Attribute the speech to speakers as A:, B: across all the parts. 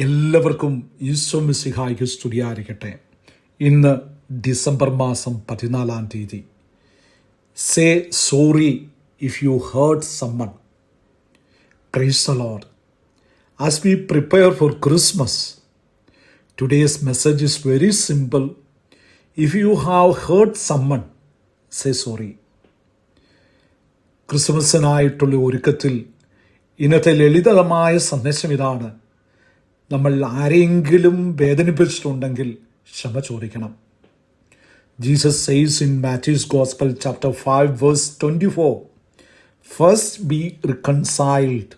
A: എല്ലാവർക്കും ഈശോ മിശിഹായ്ക്ക് സ്തുതിയായിരിക്കട്ടെ. ഇന്ന് ഡിസംബർ മാസം 14-ാം തീയതി. Say sorry if you hurt someone. Praise the Lord. As we prepare for Christmas, today's message is very simple. If you have hurt someone, say sorry. ക്രിസ്മസിനായിട്ടുള്ള ഒരുക്കത്തിൽ ഇന്നത്തെ ലളിതമായ സന്ദേശം ഇതാണ്: നമ്മൾ ആരെങ്കിലും വേദനിപ്പിച്ചിട്ടുണ്ടെങ്കിൽ ക്ഷമ ചോദിക്കണം. Jesus says in Matthew's gospel chapter 5 verse 24, first be reconciled,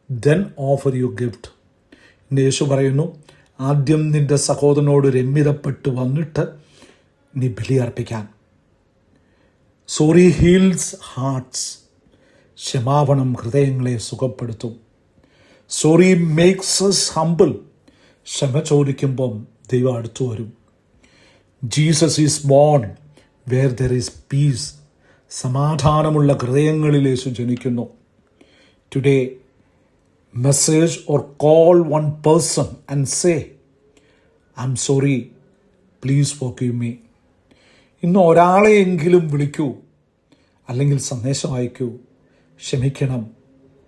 A: then offer you gift. യേശു പറയുന്നു, ആദ്യം നിന്റെ സഹോദരനോട് രമ്യതപ്പെട്ട് വന്നിട്ട് നീ ബലിയർപ്പിക്കാൻ. Sorry heels hearts. ക്ഷമാപണം ഹൃദയങ്ങളെ സുഖപ്പെടുത്തും. Sorry makes us humble. ക്ഷമ ചോദിക്കുമ്പം ദൈവം അടുത്തു വരും. Jesus is born where there is peace. സമാധാനമുള്ള ഹൃദയങ്ങളിൽ യേശു ജനിക്കുന്നു. Today message or call one person and say, I am sorry, please forgive me. ഇന്ന് ഒരാളെയെങ്കിലും വിളിക്കൂ, അല്ലെങ്കിൽ സന്ദേശം അയക്കൂ. ക്ഷമിക്കണം,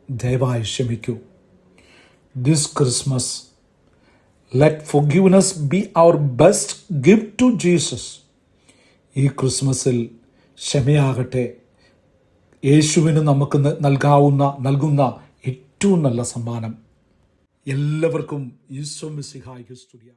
A: ദയവായി ക്ഷമിക്കൂ. This Christmas, let forgiveness be our best gift to Jesus. ഈ ക്രിസ്മസിൽ ക്ഷമയാകട്ടെ യേശുവിന് നമുക്ക് നൽകുന്ന ഏറ്റവും നല്ല സമ്മാനം. എല്ലാവർക്കും ഈശോ മിശിഹായ്ക്ക് സ്തുതി.